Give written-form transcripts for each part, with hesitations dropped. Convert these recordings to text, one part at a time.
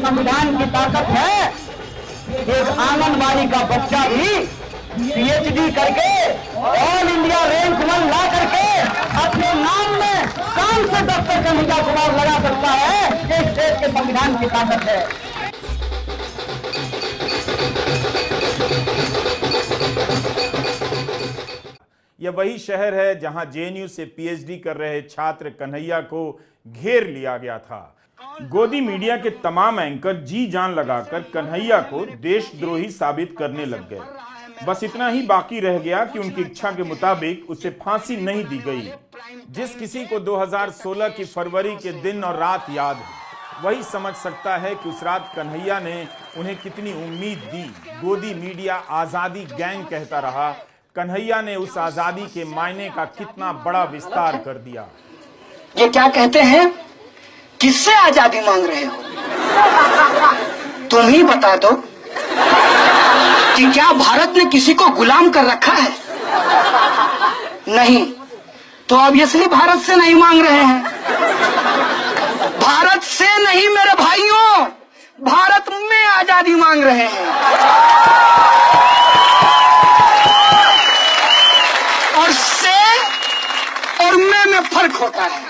संविधान की ताकत है। एक आंगनबाड़ी का बच्चा भी पीएचडी करके ऑल इंडिया रैंक 1 ला करके अपने नाम में शान से डॉक्टर कन्हैया कुमार लगा सकता है। ये इस देश के संविधान की ताकत है। यह वही शहर है जहां जेएनयू से पीएचडी कर रहे छात्र कन्हैया को घेर लिया गया था। गोदी मीडिया के तमाम एंकर जी जान लगाकर कन्हैया को देशद्रोही साबित करने लग गए। बस इतना ही बाकी रह गया कि उनकी इच्छा के मुताबिक उसे फांसी नहीं दी गई। जिस किसी को 2016 की फरवरी के दिन और रात याद है, वही समझ सकता है कि उस रात कन्हैया ने उन्हें कितनी उम्मीद दी। गोदी मीडिया आजादी गैंग कहता रहा। कन्हैया ने उस आजादी के मायने का कितना बड़ा विस्तार कर दिया। ये क्या कहते हैं, किससे आजादी मांग रहे हो? तुम ही बता दो कि क्या भारत ने किसी को गुलाम कर रखा है? नहीं, तो अब इसलिए भारत से नहीं मांग रहे हैं। भारत से नहीं मेरे भाइयों, भारत में आजादी मांग रहे हैं। और से और में फर्क होता है।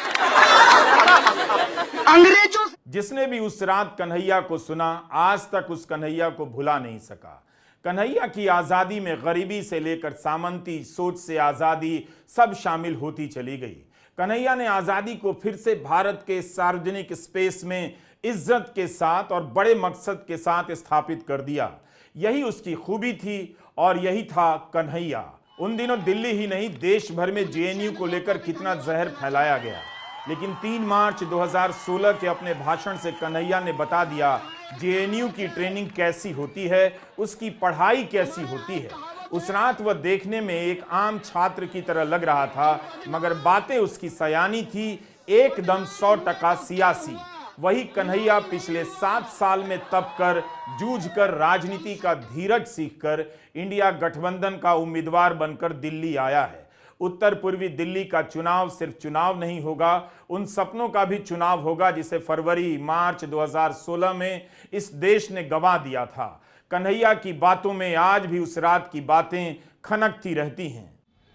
अंग्रेजों जिसने भी उस रात कन्हैया को सुना, आज तक उस कन्हैया को भुला नहीं सका। कन्हैया की आजादी में गरीबी से लेकर सामंती सोच से आजादी सब शामिल होती चली गई। कन्हैया ने आजादी को फिर से भारत के सार्वजनिक स्पेस में इज्जत के साथ और बड़े मकसद के साथ स्थापित कर दिया। यही उसकी खूबी थी और यही था कन्हैया। उन दिनों दिल्ली ही नहीं, देश भर में जेएनयू को लेकर कितना जहर फैलाया गया, लेकिन 3 मार्च 2016 के अपने भाषण से कन्हैया ने बता दिया जेएनयू की ट्रेनिंग कैसी होती है, उसकी पढ़ाई कैसी होती है। उस रात वह देखने में एक आम छात्र की तरह लग रहा था, मगर बातें उसकी सयानी थी, एकदम 100% सियासी। वही कन्हैया पिछले 7 साल में तप कर, जूझ कर, राजनीति का धीरज सीखकर इंडिया गठबंधन का उम्मीदवार बनकर दिल्ली आया है। उत्तर पूर्वी दिल्ली का चुनाव सिर्फ चुनाव नहीं होगा, उन सपनों का भी चुनाव होगा जिसे फरवरी मार्च 2016 में इस देश ने गंवा दिया था। कन्हैया की बातों में आज भी उस रात की बातें खनकती रहती हैं।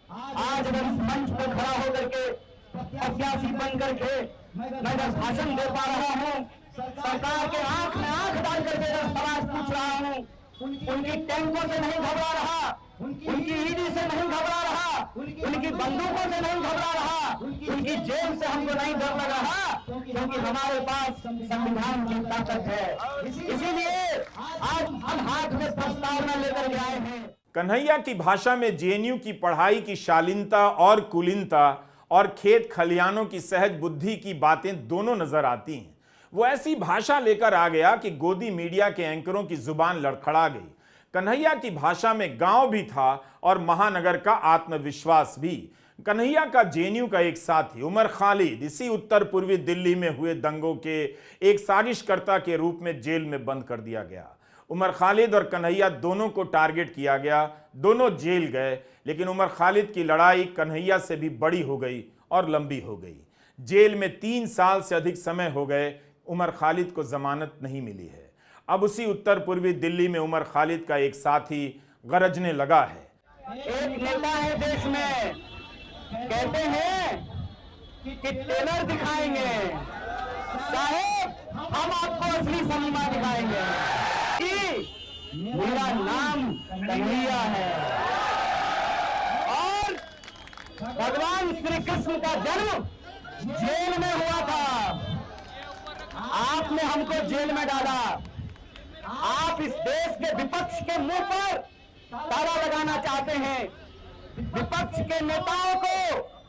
आज मैं इस मंच पर खड़ा होकर के प्रत्याशी बन करके मैं भाषण दे पा रहा हूँ। सरकार के आंख में आंख डाल करके सवाल पूछ रहा हूँ। उनकी टैंकों से नहीं घबरा रहा, उनकी ईडी से नहीं घबरा रहा, उनकी बंदूकों से नहीं घबरा रहा, उनकी जेल से हमको नहीं डर लग रहा, क्योंकि हमारे पास संविधान की ताकत है। इसीलिए आज हम हाथ में प्रस्तावना लेकर के आए हैं। कन्हैया की भाषा में जेएनयू की पढ़ाई की शालीनता और कुलीनता और खेत खलियानों की सहज बुद्धि की बातें दोनों नजर आती हैं। वो ऐसी भाषा लेकर आ गया कि गोदी मीडिया के एंकरों की जुबान लड़खड़ा गई। कन्हैया की भाषा में गांव भी था और महानगर का आत्मविश्वास भी। कन्हैया का जेएनयू का एक साथी उमर खालिद इसी उत्तर पूर्वी दिल्ली में हुए दंगों के एक साजिशकर्ता के रूप में जेल में बंद कर दिया गया। उमर खालिद और कन्हैया दोनों को टारगेट किया गया, दोनों जेल गए, लेकिन उमर खालिद की लड़ाई कन्हैया से भी बड़ी हो गई और लंबी हो गई। जेल में 3 साल से अधिक समय हो गए, उमर खालिद को जमानत नहीं मिली है। अब उसी उत्तर पूर्वी दिल्ली में उमर खालिद का एक साथी गरजने लगा है। एक नेता है देश में, कहते हैं कि टेलर दिखाएंगे, साहेब हम आपको असली सलीमा दिखाएंगे कि मेरा नाम कन्हैया है और भगवान श्री कृष्ण का जन्म जेल में हुआ था। आपने हमको जेल में डाला। आप इस देश के विपक्ष के मुंह पर ताला लगाना चाहते हैं, विपक्ष के नेताओं को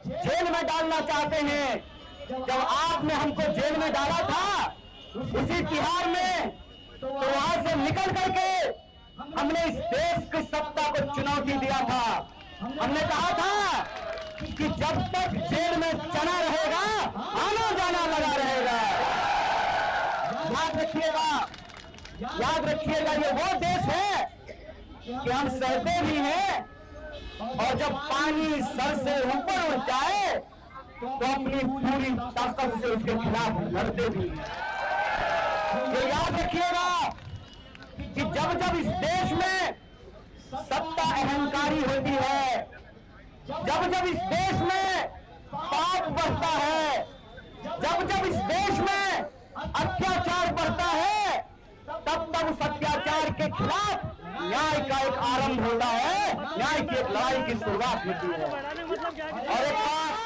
जेल में डालना चाहते हैं। जब आपने हमको जेल में डाला था उसी तिहार में, तो वहां से निकल करके हमने इस देश की सत्ता को चुनौती दिया था। हमने कहा था कि जब तक जेल में चना रहेगा आना जाना लगा रहेगा। याद रखिएगा ये वो देश है कि हम सहते भी हैं और जब पानी सर से ऊपर उठ जाए तो अपनी पूरी ताकत से उसके खिलाफ लड़ते भी हैं। ये याद रखिएगा कि जब जब इस देश में सत्ता अहंकारी होती है, जब जब इस देश में पाप बढ़ता है, जब जब इस देश में अत्याचार बढ़ता है, तब तब उस अत्याचार के खिलाफ न्याय का एक आरंभ होता है, न्याय की एक लड़ाई की शुरुआत होती है। और एक बात,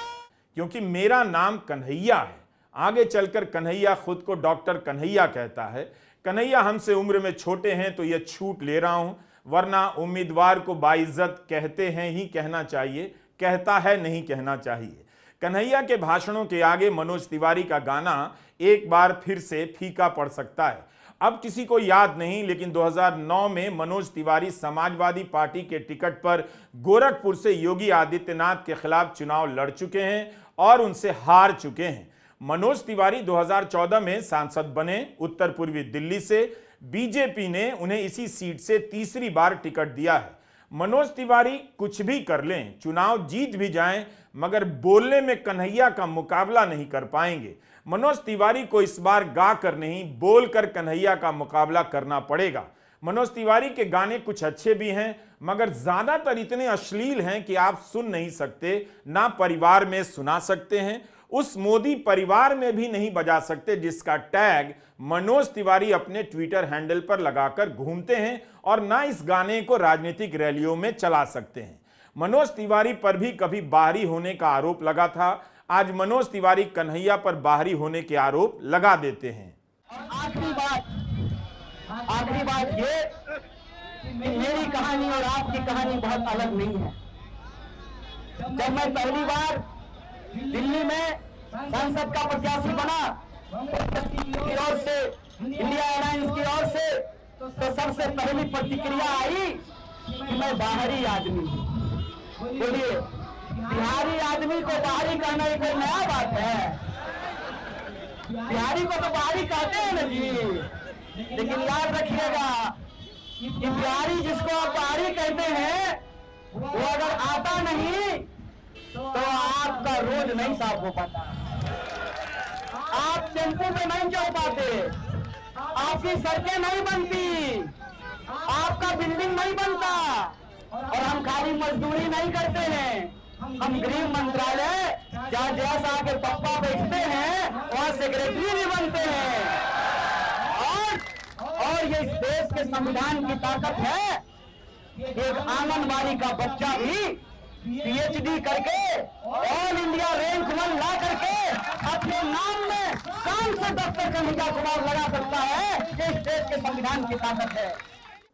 क्योंकि मेरा नाम कन्हैया है, आगे चलकर कन्हैया खुद को डॉक्टर कन्हैया कहता है। कन्हैया हमसे उम्र में छोटे हैं तो यह छूट ले रहा हूं, वरना उम्मीदवार को बाइज्जत कहते हैं ही कहना चाहिए, कहता है नहीं कहना चाहिए। कन्हैया के भाषणों के आगे मनोज तिवारी का गाना एक बार फिर से फीका पड़ सकता है। अब किसी को याद नहीं, लेकिन 2009 में मनोज तिवारी समाजवादी पार्टी के टिकट पर गोरखपुर से योगी आदित्यनाथ के खिलाफ चुनाव लड़ चुके हैं और उनसे हार चुके हैं। मनोज तिवारी 2014 में सांसद बने उत्तर पूर्वी दिल्ली से। बीजेपी ने उन्हें इसी सीट से तीसरी बार टिकट दिया है। मनोज तिवारी कुछ भी कर लें, चुनाव जीत भी जाएं, मगर बोलने में कन्हैया का मुकाबला नहीं कर पाएंगे। मनोज तिवारी को इस बार गा कर नहीं, बोलकर कन्हैया का मुकाबला करना पड़ेगा। मनोज तिवारी के गाने कुछ अच्छे भी हैं, मगर ज्यादातर इतने अश्लील हैं कि आप सुन नहीं सकते, ना परिवार में सुना सकते हैं, उस मोदी परिवार में भी नहीं बजा सकते जिसका टैग मनोज तिवारी अपने ट्विटर हैंडल पर लगाकर घूमते हैं, और ना इस गाने को राजनीतिक रैलियों में चला सकते हैं। मनोज तिवारी पर भी कभी बाहरी होने का आरोप लगा था, आज मनोज तिवारी कन्हैया पर बाहरी होने के आरोप लगा देते हैं। आखिरी बात ये कि मेरी कहानी और आपकी कहानी बहुत अलग नहीं है। जब मैं पहली बार दिल्ली में संसद का प्रत्याशी बना की ओर से, इंडिया अलायंस की ओर से, तो सबसे पहली प्रतिक्रिया आई कि मैं बाहरी आदमी हूं। बोलिए, बिहारी आदमी को बाहरी कहना ये कोई नया बात है? बिहारी को तो बाहरी कहते हैं ना जी। लेकिन याद रखिएगा कि बिहारी जिसको आप बाहरी कहते हैं, वो अगर आता नहीं तो आपका रोज नहीं साफ हो पाता, आप टेम्पो पे नहीं चढ़ पाते, आपकी सड़कें नहीं बनती, आपका बिल्डिंग नहीं बनता। और हम खाली मजदूरी नहीं करते हैं, हम गृह मंत्रालय जहाँ जैसा आके पप्पा बैठते हैं वहाँ सेक्रेटरी भी बनते हैं। और ये इस देश के संविधान की ताकत है, एक आंगनबाड़ी का बच्चा भी पीएचडी करके ऑल इंडिया रैंक 1 ला करके अपने नाम में शान से डॉक्टर कन्हैया कुमार लगा सकता है। ये इस देश के संविधान की ताकत है।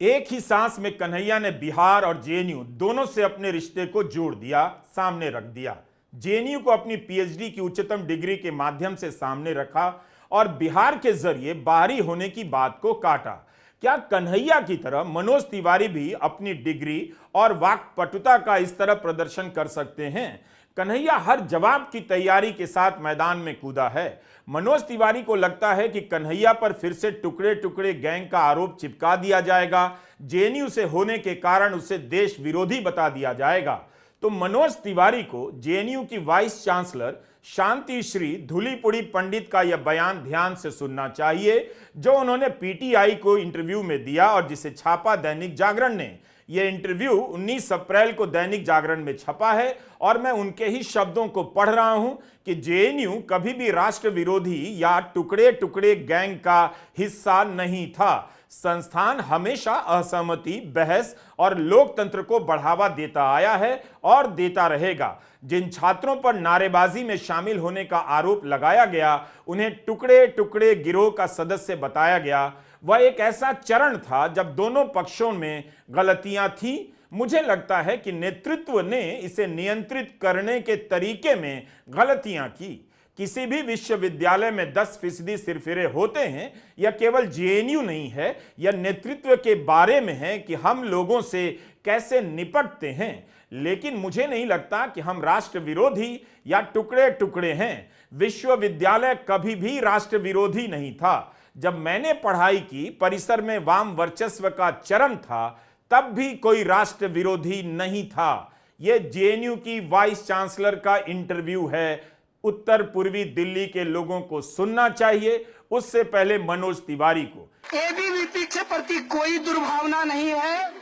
एक ही सांस में कन्हैया ने बिहार और जेएनयू दोनों से अपने रिश्ते को जोड़ दिया, सामने रख दिया। जेएनयू को अपनी पीएचडी की उच्चतम डिग्री के माध्यम से सामने रखा और बिहार के जरिए बाहरी होने की बात को काटा। क्या कन्हैया की तरह मनोज तिवारी भी अपनी डिग्री और वाक्पटुता का इस तरह प्रदर्शन कर सकते हैं? कन्हैया हर जवाब की तैयारी के साथ मैदान में कूदा है। मनोज तिवारी को लगता है कि कन्हैया पर फिर से टुकड़े टुकड़े गैंग का आरोप चिपका दिया जाएगा, जेएनयू से होने के कारण उसे देश विरोधी बता दिया जाएगा। तो मनोज तिवारी को जेएनयू की वाइस चांसलर शांति श्री धुलीपुड़ी पंडित का यह बयान ध्यान से सुनना चाहिए, जो उन्होंने पीटीआई को इंटरव्यू में दिया और जिसे छापा दैनिक जागरण ने। यह इंटरव्यू 19 अप्रैल को दैनिक जागरण में छपा है और मैं उनके ही शब्दों को पढ़ रहा हूं कि जेएनयू कभी भी राष्ट्र विरोधी या टुकड़े टुकड़े गैंग का हिस्सा नहीं था। संस्थान हमेशा असहमति, बहस और लोकतंत्र को बढ़ावा देता आया है और देता रहेगा। जिन छात्रों पर नारेबाजी में शामिल होने का आरोप लगाया गया, उन्हें टुकड़े टुकड़े गिरोह का सदस्य बताया गया। वह एक ऐसा चरण था जब दोनों पक्षों में गलतियां थी। मुझे लगता है कि नेतृत्व ने इसे नियंत्रित करने के तरीके में गलतियां की। किसी भी विश्वविद्यालय में 10% सिरफिरे होते हैं। यह केवल जेएनयू नहीं है, यह नेतृत्व के बारे में है कि हम लोगों से कैसे निपटते हैं। लेकिन मुझे नहीं लगता कि हम राष्ट्र विरोधी या टुकड़े टुकड़े हैं। विश्वविद्यालय कभी भी राष्ट्र विरोधी नहीं था। जब मैंने पढ़ाई की, परिसर में वाम वर्चस्व का चरम था, तब भी कोई राष्ट्र विरोधी नहीं था। यह जेएनयू की वाइस चांसलर का इंटरव्यू है, उत्तर पूर्वी दिल्ली के लोगों को सुनना चाहिए, उससे पहले मनोज तिवारी को। एबीवीपी के प्रति कोई दुर्भावना नहीं है,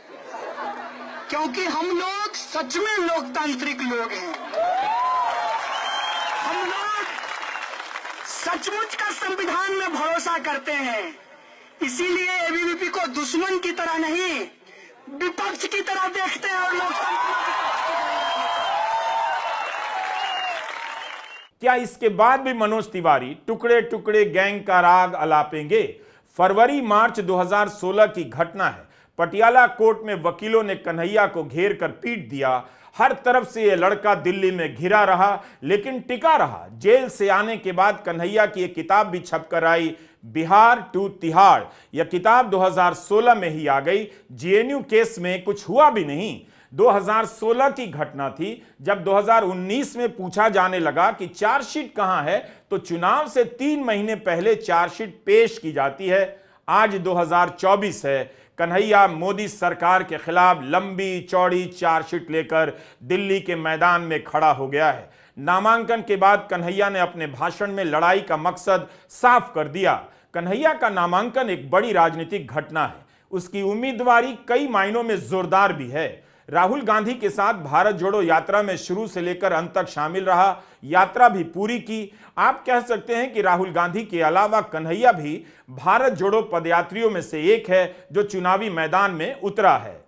क्योंकि हम लोग सच में लोकतांत्रिक लोग हैं। हम लोग सचमुच का संविधान में भरोसा करते हैं, इसीलिए एबीवीपी को दुश्मन की तरह नहीं, विपक्ष की तरह देखते हैं और क्या इसके बाद भी मनोज तिवारी टुकड़े टुकड़े गैंग का राग अलापेंगे? फरवरी मार्च 2016 की घटना है। पटियाला कोर्ट में वकीलों ने कन्हैया को घेर कर पीट दिया। हर तरफ से यह लड़का दिल्ली में घिरा रहा, लेकिन टिका रहा। जेल से आने के बाद कन्हैया की एक किताब भी छपकर आई, बिहार टू तिहाड़। यह किताब 2016 में ही आ गई। जेएनयू केस में कुछ हुआ भी नहीं। 2016 की घटना थी जब 2019 में पूछा जाने लगा कि चार्जशीट कहां है, तो चुनाव से 3 महीने पहले चार्जशीट पेश की जाती है। आज 2024 है। कन्हैया मोदी सरकार के खिलाफ लंबी चौड़ी चार्जशीट लेकर दिल्ली के मैदान में खड़ा हो गया है। नामांकन के बाद कन्हैया ने अपने भाषण में लड़ाई का मकसद साफ कर दिया। कन्हैया का नामांकन एक बड़ी राजनीतिक घटना है। उसकी उम्मीदवारी कई मायनों में जोरदार भी है। राहुल गांधी के साथ भारत जोड़ो यात्रा में शुरू से लेकर अंत तक शामिल रहा, यात्रा भी पूरी की। आप कह सकते हैं कि राहुल गांधी के अलावा कन्हैया भी भारत जोड़ो पदयात्रियों में से एक है जो चुनावी मैदान में उतरा है।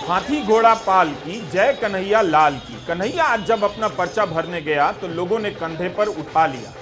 हाथी घोड़ा पाल की, जय कन्हैया लाल की। कन्हैया आज जब अपना पर्चा भरने गया तो लोगों ने कंधे पर उठा लिया।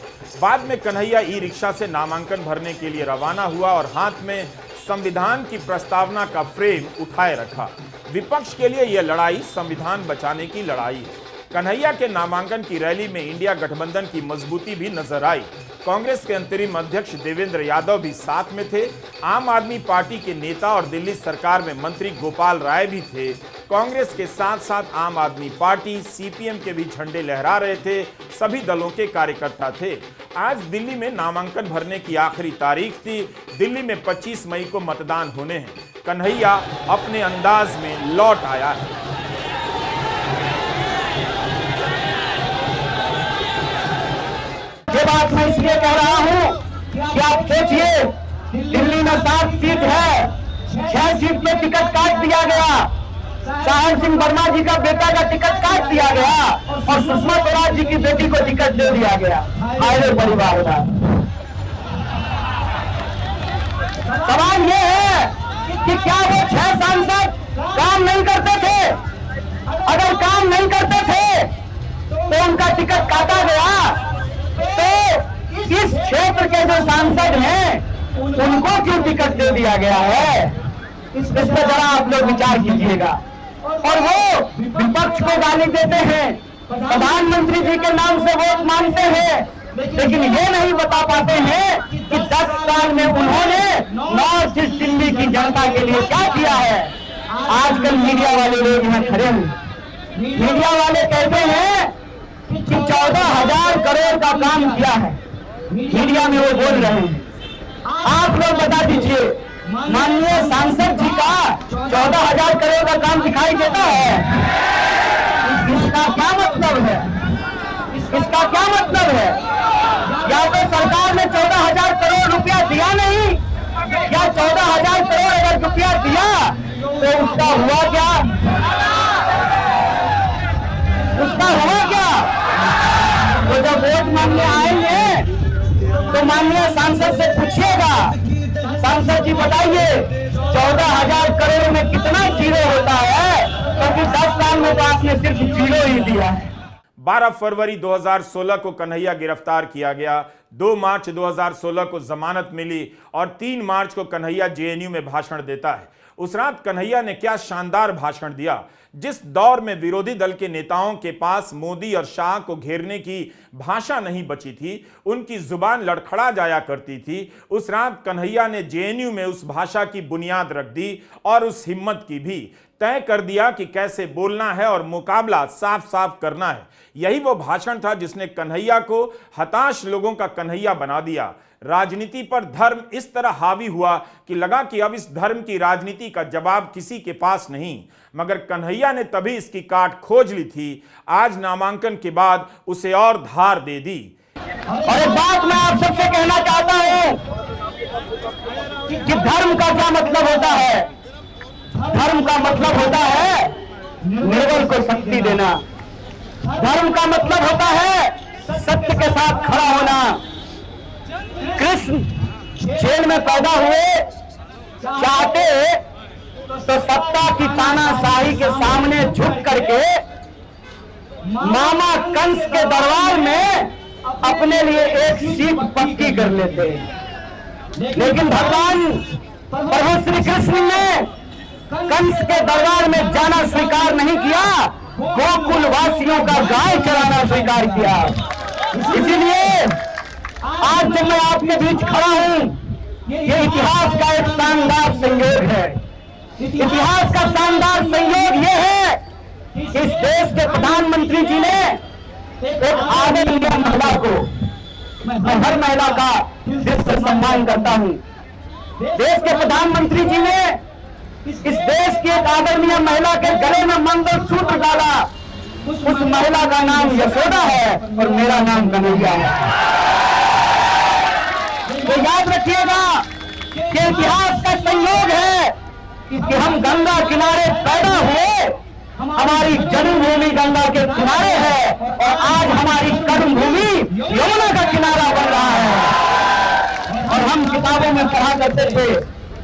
बाद में कन्हैया ई रिक्शा से नामांकन भरने के लिए रवाना हुआ और हाथ में संविधान की प्रस्तावना का फ्रेम उठाए रखा। विपक्ष के लिए यह लड़ाई संविधान बचाने की लड़ाई है। कन्हैया के नामांकन की रैली में इंडिया गठबंधन की मजबूती भी नजर आई। कांग्रेस के अंतरिम अध्यक्ष देवेंद्र यादव भी साथ में थे। आम आदमी पार्टी के नेता और दिल्ली सरकार में मंत्री गोपाल राय भी थे। कांग्रेस के साथ साथ आम आदमी पार्टी, सीपीएम के भी झंडे लहरा रहे थे। सभी दलों के कार्यकर्ता थे। आज दिल्ली में नामांकन भरने की आखिरी तारीख थी। दिल्ली में 25 मई को मतदान होने हैं। कन्हैया अपने अंदाज में लौट आया है। ये बात मैं इसलिए कह रहा हूं कि आप सोचिए, दिल्ली में 7 सीट है, 6 सीट में टिकट काट दिया गया। साहब सिंह वर्मा जी का बेटा का टिकट काट दिया गया और सुषमा स्वराज जी की बेटी को टिकट दे दिया गया। आए परिवार का सवाल ये है कि क्या वो 6 सांसद काम नहीं करते थे? अगर काम नहीं करते थे तो उनका टिकट काटा गया, तो इस क्षेत्र के जो सांसद हैं उनको क्यों टिकट दे दिया गया है? इस पर जरा आप लोग विचार कीजिएगा। और वो विपक्ष को गाली देते हैं, प्रधानमंत्री जी के नाम से वोट मांगते हैं, लेकिन ये नहीं बता पाते हैं कि 10 साल में उन्होंने नॉर्थ ईस्ट दिल्ली की जनता के लिए क्या किया है। आजकल मीडिया वाले लोग यहाँ खड़े हैं, मीडिया वाले कहते हैं कि 14,000 करोड़ का काम किया है। मीडिया में वो बोल रहे हैं। आप लोग बता दीजिए, माननीय सांसद जी का 14,000 करोड़ का काम दिखाई देता है? इसका क्या मतलब है? इसका क्या मतलब है? या तो सरकार ने 14,000 करोड़ रुपया दिया नहीं, या 14,000 करोड़ अगर रुपया दिया तो उसका हुआ क्या? उसका हुआ क्या? तो जब वोट मांगने आएंगे तो माननीय सांसद से पूछिएगा, सांसद जी बताइए 14,000 करोड़ में कितना जीरो होता है? क्योंकि 10 साल में तो आपने सिर्फ जीरो ही दिया है। 12 फरवरी 2016 को कन्हैया गिरफ्तार किया गया। 2 मार्च 2016 को जमानत मिली और 3 मार्च को कन्हैया जेएनयू में भाषण देता है। उस रात कन्हैया ने क्या शानदार भाषण दिया। जिस दौर में विरोधी दल के नेताओं के पास मोदी और शाह को घेरने की भाषा नहीं बची थी, उनकी जुबान लड़खड़ा जाया करती थी, उस रात कन्हैया ने जेएनयू में उस भाषा की बुनियाद रख दी और उस हिम्मत की भी। तय कर दिया कि कैसे बोलना है और मुकाबला साफ साफ करना है। यही वो भाषण था जिसने कन्हैया को हताश लोगों का कन्हैया बना दिया। राजनीति पर धर्म इस तरह हावी हुआ कि लगा कि अब इस धर्म की राजनीति का जवाब किसी के पास नहीं, मगर कन्हैया ने तभी इसकी काट खोज ली थी। आज नामांकन के बाद उसे और धार दे दी। और एक बात मैं आप सबसे कहना चाहता हूं कि धर्म का क्या मतलब होता है। धर्म का मतलब होता है निर्बल को शक्ति देना। धर्म का मतलब होता है सत्य के साथ खड़ा होना। कृष्ण जेल में पैदा हुए, चाहते तो सत्ता की तानाशाही के सामने झुक करके मामा कंस के दरबार में अपने लिए एक सीट पक्की कर लेते। लेकिन भगवान प्रभु श्री कृष्ण ने कंस के दरबार में जाना स्वीकार नहीं किया, गोकुल वासियों का गाय चराना स्वीकार किया। इसीलिए आज जब मैं आपके बीच खड़ा हूं, ये इतिहास का एक शानदार संयोग है। इतिहास का शानदार संयोग ये है कि इस देश के प्रधानमंत्री जी ने एक आदरणीय महिला को, मैं हर महिला का दिल से सम्मान करता हूं, देश के प्रधानमंत्री जी ने इस देश की एक आदरणीय महिला के गले में मंगलसूत्र डाला। उस महिला का नाम यशोदा है और मेरा नाम कन्हैया है। तो याद रखिएगा कि इतिहास का संयोग है कि हम गंगा किनारे पैदा हुए, हमारी जन्मभूमि गंगा के किनारे है और आज हमारी कर्मभूमि यमुना का किनारा बन रहा है। और हम किताबों में पढ़ा करते थे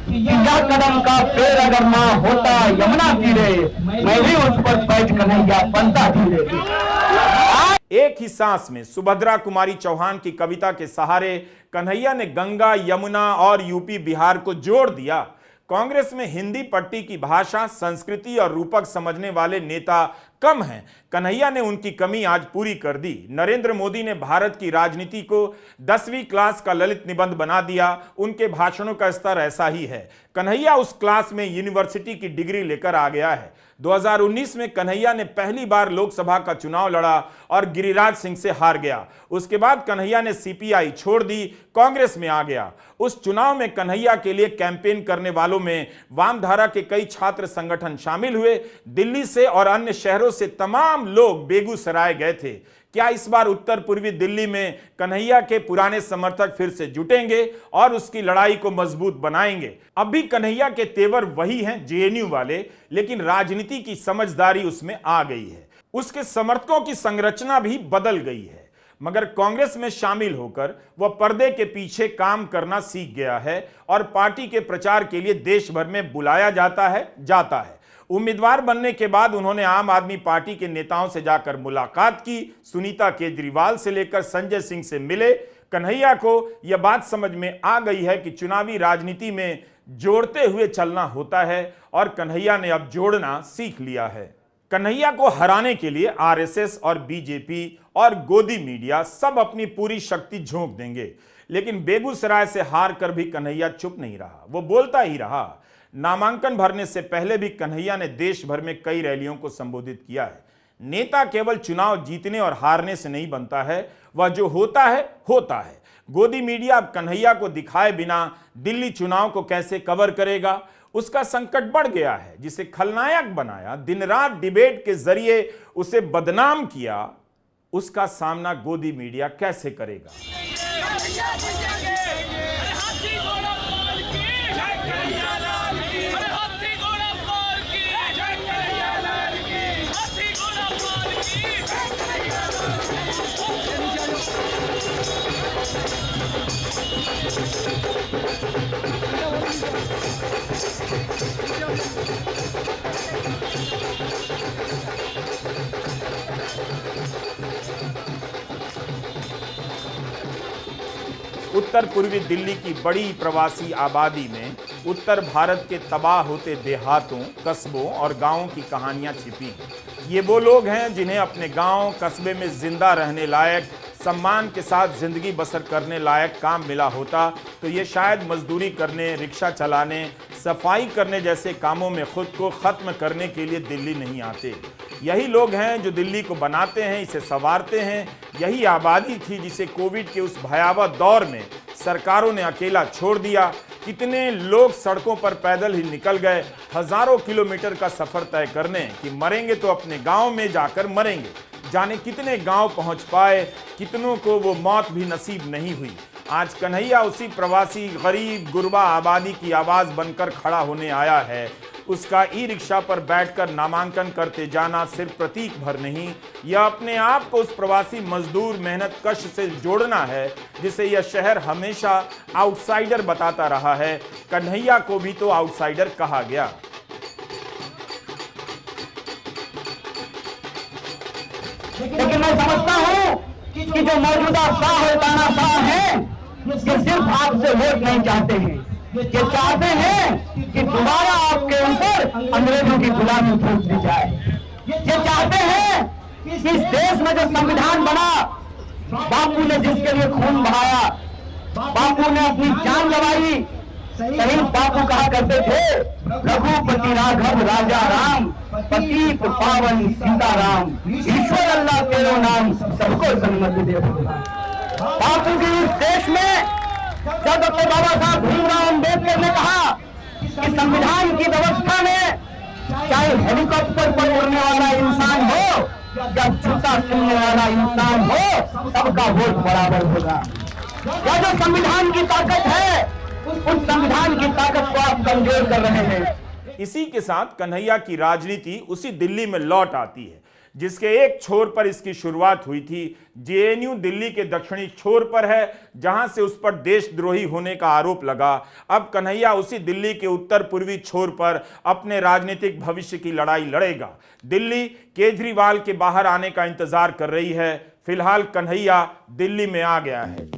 कि यह कदम का पेड़ अगर ना होता यमुना तीरे, मैं भी उस पर बैठ कन्हैया बनता धीरे। एक ही सांस में सुभद्रा कुमारी चौहान की कविता के सहारे कन्हैया ने गंगा, यमुना और यूपी बिहार को जोड़ दिया। कांग्रेस में हिंदी पट्टी की भाषा, संस्कृति और रूपक समझने वाले नेता कम हैं। कन्हैया ने उनकी कमी आज पूरी कर दी। नरेंद्र मोदी ने भारत की राजनीति को 10वीं क्लास का ललित निबंध बना दिया। उनके भाषणों का स्तर ऐसा ही है। कन्हैया उस क्लास में यूनिवर्सिटी की डिग्री लेकर आ गया है। 2019 में कन्हैया ने पहली बार लोकसभा का चुनाव लड़ा और गिरिराज सिंह से हार गया। उसके बाद कन्हैया ने सीपीआई छोड़ दी, कांग्रेस में आ गया। उस चुनाव में कन्हैया के लिए कैंपेन करने वालों में वामधारा के कई छात्र संगठन शामिल हुए। दिल्ली से और अन्य शहरों से तमाम लोग बेगूसराय गए थे। क्या इस बार उत्तर पूर्वी दिल्ली में कन्हैया के पुराने समर्थक फिर से जुटेंगे और उसकी लड़ाई को मजबूत बनाएंगे? अब भी कन्हैया के तेवर वही हैं, जेएनयू वाले, लेकिन राजनीति की समझदारी उसमें आ गई है। उसके समर्थकों की संरचना भी बदल गई है। मगर कांग्रेस में शामिल होकर वह पर्दे के पीछे काम करना सीख गया है और पार्टी के प्रचार के लिए देश भर में बुलाया जाता है। उम्मीदवार बनने के बाद उन्होंने आम आदमी पार्टी के नेताओं से जाकर मुलाकात की। सुनीता केजरीवाल से लेकर संजय सिंह से मिले। कन्हैया को यह बात समझ में आ गई है कि चुनावी राजनीति में जोड़ते हुए चलना होता है और कन्हैया ने अब जोड़ना सीख लिया है। कन्हैया को हराने के लिए आरएसएस और बीजेपी और गोदी मीडिया सब अपनी पूरी शक्ति झोंक देंगे। लेकिन बेगूसराय से हार कर भी कन्हैया चुप नहीं रहा, वो बोलता ही रहा। नामांकन भरने से पहले भी कन्हैया ने देश भर में कई रैलियों को संबोधित किया है। नेता केवल चुनाव जीतने और हारने से नहीं बनता है, वह जो होता है। गोदी मीडिया अब कन्हैया को दिखाए बिना दिल्ली चुनाव को कैसे कवर करेगा, उसका संकट बढ़ गया है। जिसे खलनायक बनाया, दिन रात डिबेट के जरिए उसे बदनाम किया, उसका सामना गोदी मीडिया कैसे करेगा? उत्तर पूर्वी दिल्ली की बड़ी प्रवासी आबादी में उत्तर भारत के तबाह होते देहातों, कस्बों और गांवों की कहानियां छिपी हैं। ये वो लोग हैं जिन्हें अपने गांव, कस्बे में जिंदा रहने लायक सम्मान के साथ जिंदगी बसर करने लायक काम मिला होता तो ये शायद मजदूरी करने, रिक्शा चलाने, सफाई करने जैसे कामों में खुद को खत्म करने के लिए दिल्ली नहीं आते। यही लोग हैं जो दिल्ली को बनाते हैं, इसे संवारते हैं। यही आबादी थी जिसे कोविड के उस भयावह दौर में सरकारों ने अकेला छोड़ दिया। कितने लोग सड़कों पर पैदल ही निकल गए, हजारों किलोमीटर का सफर तय करने कि मरेंगे तो अपने गांव में जाकर मरेंगे। जाने कितने गांव पहुंच पाए, कितनों को वो मौत भी नसीब नहीं हुई। आज कन्हैया उसी प्रवासी, गरीब, गुरबा आबादी की आवाज बनकर खड़ा होने आया है। उसका ई रिक्शा पर बैठकर नामांकन करते जाना सिर्फ प्रतीक भर नहीं, यह अपने आप को उस प्रवासी मजदूर, मेहनत कश से जोड़ना है जिसे यह शहर हमेशा आउटसाइडर बताता रहा है। कन्हैया को भी तो आउटसाइडर कहा गया। लेकिन मैं समझता हूं कि जो मौजूदा तानाशाह हैं, ये सिर्फ आपसे वोट नहीं चाहते हैं, ये चाहते हैं कि दोबारा आपके ऊपर अंग्रेजों की गुलामी थोप दी जाए। ये चाहते हैं कि इस देश में जो संविधान बना, बापू ने जिसके लिए खून बहाया, बापू ने अपनी जान गंवाई। शहीद बापू कहा करते थे, रघुपति राघव राजा राम, पतित पावन सीताराम, ईश्वर अल्लाह तेरो नाम, सबको सन्मति दे। बापू के इस देश में जब डॉक्टर बाबा साहब भीमराव अम्बेडकर ने कहा कि संविधान की व्यवस्था में चाहे हेलीकॉप्टर पर उड़ने वाला इंसान हो या जूता सुनने वाला इंसान हो, सबका वोट बराबर होगा। यह जो संविधान की ताकत है, उस संविधान की ताकत को आप कमजोर कर रहे हैं। इसी के साथ कन्हैया की राजनीति उसी दिल्ली में लौट आती है जिसके एक छोर पर इसकी शुरुआत हुई थी। जेएनयू दिल्ली के दक्षिणी छोर पर है जहां से उस पर देशद्रोही होने का आरोप लगा। अब कन्हैया उसी दिल्ली के उत्तर पूर्वी छोर पर अपने राजनीतिक भविष्य की लड़ाई लड़ेगा। दिल्ली केजरीवाल के बाहर आने का इंतजार कर रही है। फिलहाल कन्हैया दिल्ली में आ गया है।